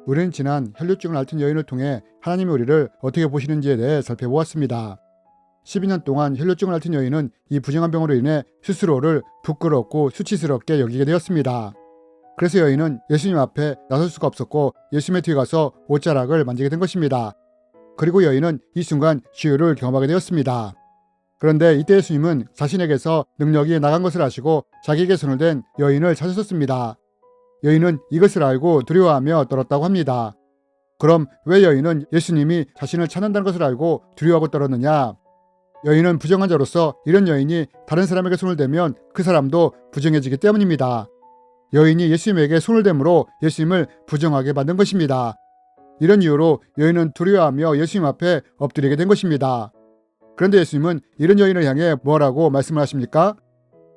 우리는 지난 혈류증을 앓던 여인을 통해 하나님이 우리를 어떻게 보시는지에 대해 살펴보았습니다. 12년 동안 혈류증을 앓던 여인은 이 부정한 병으로 인해 스스로를 부끄럽고 수치스럽게 여기게 되었습니다. 그래서 여인은 예수님 앞에 나설 수가 없었고 예수님의 뒤에 가서 옷자락을 만지게 된 것입니다. 그리고 여인은 이 순간 치유를 경험하게 되었습니다. 그런데 이때 예수님은 자신에게서 능력이 나간 것을 아시고 자기에게 손을 댄 여인을 찾으셨습니다. 여인은 이것을 알고 두려워하며 떨었다고 합니다. 그럼 왜 여인은 예수님이 자신을 찾는다는 것을 알고 두려워하고 떨었느냐? 여인은 부정한 자로서 이런 여인이 다른 사람에게 손을 대면 그 사람도 부정해지기 때문입니다. 여인이 예수님에게 손을 댐으로 예수님을 부정하게 만든 것입니다. 이런 이유로 여인은 두려워하며 예수님 앞에 엎드리게 된 것입니다. 그런데 예수님은 이런 여인을 향해 뭐라고 말씀을 하십니까?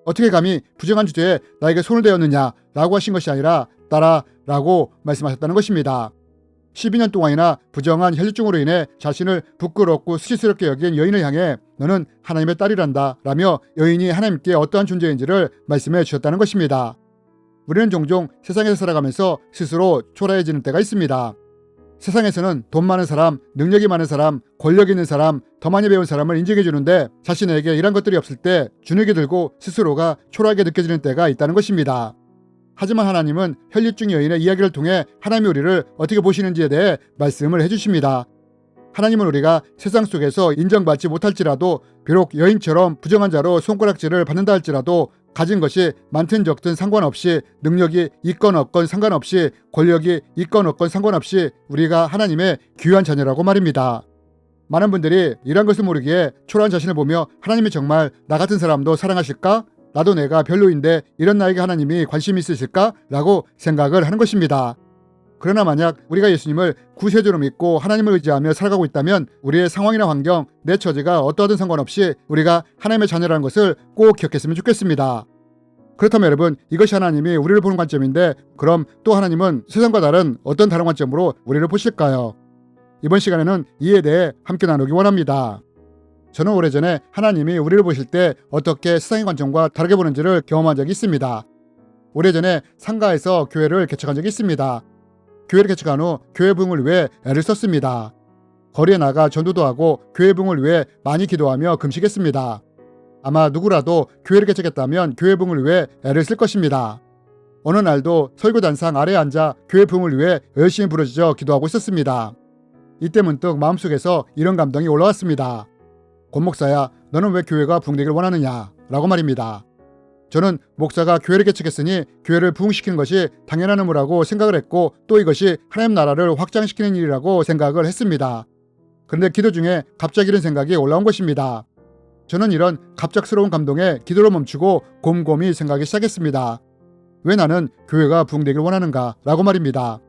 어떻게 감히 부정한 주제에 나에게 손을 대었느냐 라고 하신 것이 아니라 따라 라고 말씀하셨다는 것입니다. 12년 동안이나 부정한 혈류증으로 인해 자신을 부끄럽고 수치스럽게 여긴 여인을 향해 너는 하나님의 딸이란다 라며 여인이 하나님께 어떠한 존재인지를 말씀해 주셨다는 것입니다. 우리는 종종 세상에서 살아가면서 스스로 초라해지는 때가 있습니다. 세상에서는 돈 많은 사람, 능력이 많은 사람, 권력 있는 사람, 더 많이 배운 사람을 인정해 주는데 자신에게 이런 것들이 없을 때 주눅이 들고 스스로가 초라하게 느껴지는 때가 있다는 것입니다. 하지만 하나님은 혈류증 여인의 이야기를 통해 하나님이 우리를 어떻게 보시는지에 대해 말씀을 해주십니다. 하나님은 우리가 세상 속에서 인정받지 못할지라도 비록 여인처럼 부정한 자로 손가락질을 받는다 할지라도 가진 것이 많든 적든 상관없이 능력이 있건 없건 상관없이 권력이 있건 없건 상관없이 우리가 하나님의 귀한 자녀라고 말입니다. 많은 분들이 이런 것을 모르기에 초라한 자신을 보며 하나님이 정말 나 같은 사람도 사랑하실까? 나도 내가 별로인데 이런 나에게 하나님이 관심이 있으실까? 라고 생각을 하는 것입니다. 그러나 만약 우리가 예수님을 구세주로 믿고 하나님을 의지하며 살아가고 있다면 우리의 상황이나 환경, 내 처지가 어떠하든 상관없이 우리가 하나님의 자녀라는 것을 꼭 기억했으면 좋겠습니다. 그렇다면 여러분, 이것이 하나님이 우리를 보는 관점인데 그럼 또 하나님은 세상과 다른 어떤 다른 관점으로 우리를 보실까요? 이번 시간에는 이에 대해 함께 나누기 원합니다. 저는 오래전에 하나님이 우리를 보실 때 어떻게 세상의 관점과 다르게 보는지를 경험한 적이 있습니다. 오래전에 상가에서 교회를 개척한 적이 있습니다. 교회를 개척한 후 교회 부흥을 위해 애를 썼습니다. 거리에 나가 전도도 하고 교회 부흥을 위해 많이 기도하며 금식했습니다. 아마 누구라도 교회를 개척했다면 교회 부흥을 위해 애를 쓸 것입니다. 어느 날도 설교단상 아래에 앉아 교회 부흥을 위해 열심히 부르짖어 기도하고 있었습니다. 이때 문득 마음속에서 이런 감동이 올라왔습니다. 권 목사야, 너는 왜 교회가 부흥되길 원하느냐? 라고 말입니다. 저는 목사가 교회를 개척했으니 교회를 부흥시키는 것이 당연한 의무라고 생각을 했고 또 이것이 하나님 나라를 확장시키는 일이라고 생각을 했습니다. 그런데 기도 중에 갑자기 이런 생각이 올라온 것입니다. 저는 이런 갑작스러운 감동에 기도를 멈추고 곰곰이 생각하기 시작했습니다. 왜 나는 교회가 부흥되길 원하는가? 라고 말입니다.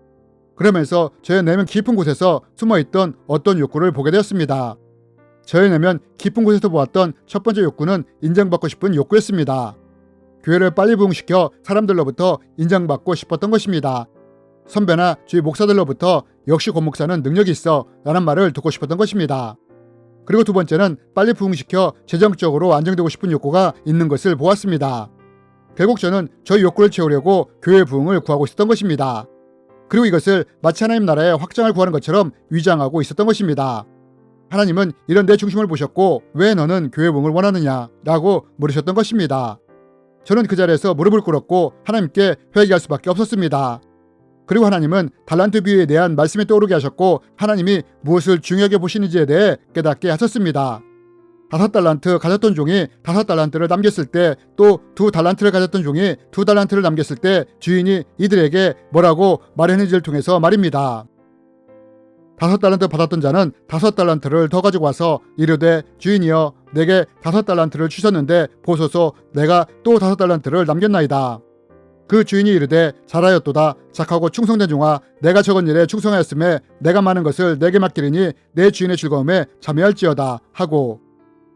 그러면서 저의 내면 깊은 곳에서 숨어있던 어떤 욕구를 보게 되었습니다. 저의 내면 깊은 곳에서 보았던 첫 번째 욕구는 인정받고 싶은 욕구였습니다. 교회를 빨리 부흥시켜 사람들로부터 인정받고 싶었던 것입니다. 선배나 주위 목사들로부터 역시 권 목사는 능력이 있어 라는 말을 듣고 싶었던 것입니다. 그리고 두 번째는 빨리 부흥시켜 재정적으로 안정되고 싶은 욕구가 있는 것을 보았습니다. 결국 저는 저희 욕구를 채우려고 교회 부흥을 구하고 있었던 것입니다. 그리고 이것을 마치 하나님 나라의 확장을 구하는 것처럼 위장하고 있었던 것입니다. 하나님은 이런 내 중심을 보셨고 왜 너는 교회 부흥을 원하느냐? 라고 물으셨던 것입니다. 저는 그 자리에서 무릎을 꿇었고 하나님께 회개할 수밖에 없었습니다. 그리고 하나님은 달란트 비유에 대한 말씀이 떠오르게 하셨고 하나님이 무엇을 중요하게 보시는지에 대해 깨닫게 하셨습니다. 5달란트 가졌던 종이 5달란트를 남겼을 때 또 2달란트를 가졌던 종이 2달란트를 남겼을 때 주인이 이들에게 뭐라고 말했는지를 통해서 말입니다. 5달란트 받았던 자는 5달란트를 더 가지고 와서 이르되 주인이여 내게 5달란트를 주셨는데 보소서 내가 또 5달란트를 남겼나이다. 그 주인이 이르되 잘하였도다 착하고 충성된 종아 내가 적은 일에 충성하였음에 내가 많은 것을 내게 맡기리니 내 주인의 즐거움에 참여할지어다 하고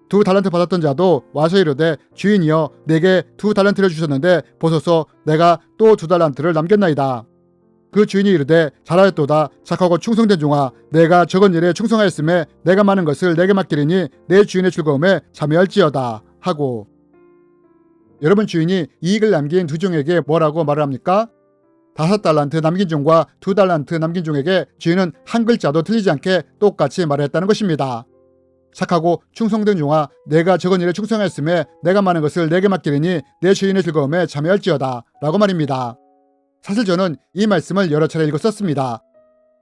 2달란트 받았던 자도 와서 이르되 주인이여 내게 2달란트를 주셨는데 보소서 내가 또 2달란트를 남겼나이다. 그 주인이 이르되 잘하였도다 착하고 충성된 종아 내가 적은 일에 충성하였음에 내가 많은 것을 내게 맡기리니 내 주인의 즐거움에 참여할지어다 하고 여러분 주인이 이익을 남긴 두 종에게 뭐라고 말을 합니까? 5달란트 남긴 종과 2달란트 남긴 종에게 주인은 한 글자도 틀리지 않게 똑같이 말했다는 것입니다. 착하고 충성된 종아, 내가 적은 일에 충성하였음에 내가 많은 것을 내게 맡기리니 내 주인의 즐거움에 참여할지어다 라고 말입니다. 사실 저는 이 말씀을 여러 차례 읽었었습니다.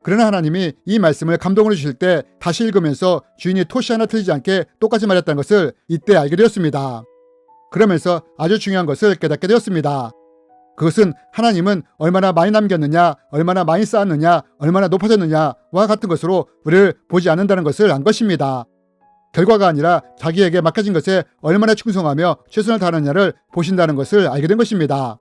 그러나 하나님이 이 말씀을 감동으로 주실 때 다시 읽으면서 주인이 토시 하나 틀리지 않게 똑같이 말했다는 것을 이때 알게 되었습니다. 그러면서 아주 중요한 것을 깨닫게 되었습니다. 그것은 하나님은 얼마나 많이 남겼느냐, 얼마나 많이 쌓았느냐, 얼마나 높아졌느냐와 같은 것으로 우리를 보지 않는다는 것을 안 것입니다. 결과가 아니라 자기에게 맡겨진 것에 얼마나 충성하며 최선을 다하느냐를 보신다는 것을 알게 된 것입니다.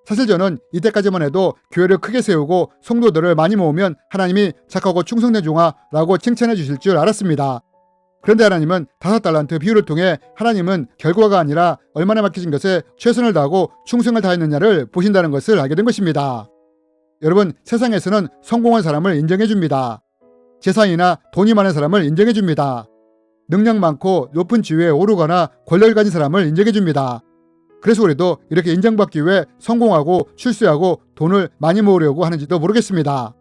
사실 저는 이때까지만 해도 교회를 크게 세우고 성도들을 많이 모으면 하나님이 착하고 충성된 종아라고 칭찬해 주실 줄 알았습니다. 그런데 하나님은 5달란트 비유를 통해 하나님은 결과가 아니라 얼마나 맡겨진 것에 최선을 다하고 충성을 다했느냐를 보신다는 것을 알게 된 것입니다. 여러분, 세상에서는 성공한 사람을 인정해 줍니다. 재산이나 돈이 많은 사람을 인정해 줍니다. 능력 많고 높은 지위에 오르거나 권력을 가진 사람을 인정해 줍니다. 그래서 우리도 이렇게 인정받기 위해 성공하고 출세하고 돈을 많이 모으려고 하는지도 모르겠습니다.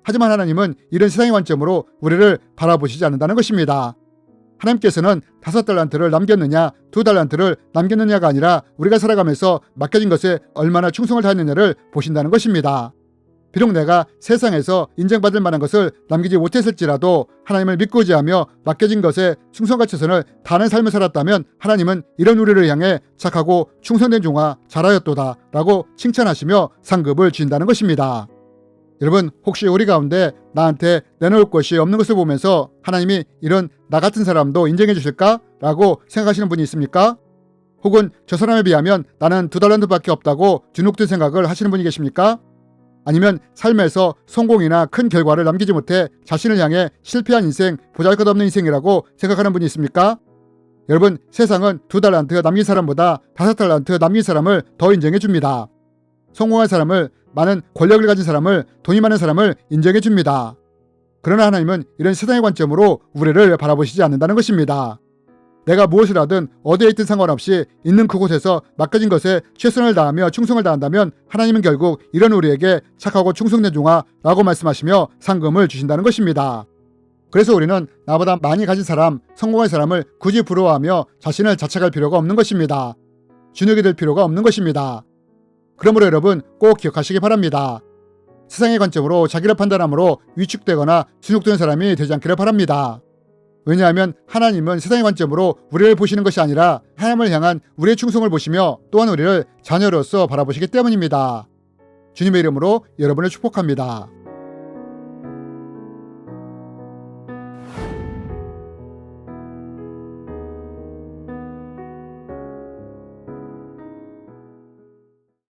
하지만 하나님은 이런 세상의 관점으로 우리를 바라보시지 않는다는 것입니다. 하나님께서는 5달란트를 남겼느냐 2달란트를 남겼느냐가 아니라 우리가 살아가면서 맡겨진 것에 얼마나 충성을 다했느냐를 보신다는 것입니다. 비록 내가 세상에서 인정받을 만한 것을 남기지 못했을지라도 하나님을 믿고 의지하며 맡겨진 것에 충성과 최선을 다하는 삶을 살았다면 하나님은 이런 우리를 향해 착하고 충성된 종아 잘하였도다 라고 칭찬하시며 상급을 주신다는 것입니다. 여러분, 혹시 우리 가운데 나한테 내놓을 것이 없는 것을 보면서 하나님이 이런 나 같은 사람도 인정해 주실까? 라고 생각하시는 분이 있습니까? 혹은 저 사람에 비하면 나는 2달란트밖에 없다고 주눅든 생각을 하시는 분이 계십니까? 아니면 삶에서 성공이나 큰 결과를 남기지 못해 자신을 향해 실패한 인생, 보잘것없는 인생이라고 생각하는 분이 있습니까? 여러분, 세상은 2달란트 남긴 사람보다 5달란트 남긴 사람을 더 인정해 줍니다. 성공한 사람을, 많은 권력을 가진 사람을, 돈이 많은 사람을 인정해 줍니다. 그러나 하나님은 이런 세상의 관점으로 우리를 바라보시지 않는다는 것입니다. 내가 무엇을 하든 어디에 있든 상관없이 있는 그곳에서 맡겨진 것에 최선을 다하며 충성을 다한다면 하나님은 결국 이런 우리에게 착하고 충성된 종아라고 말씀하시며 상금을 주신다는 것입니다. 그래서 우리는 나보다 많이 가진 사람, 성공한 사람을 굳이 부러워하며 자신을 자책할 필요가 없는 것입니다. 주눅이 될 필요가 없는 것입니다. 그러므로 여러분 꼭 기억하시기 바랍니다. 세상의 관점으로 자기를 판단함으로 위축되거나 주눅드는 사람이 되지 않기를 바랍니다. 왜냐하면 하나님은 세상의 관점으로 우리를 보시는 것이 아니라 하나님을 향한 우리의 충성을 보시며 또한 우리를 자녀로서 바라보시기 때문입니다. 주님의 이름으로 여러분을 축복합니다.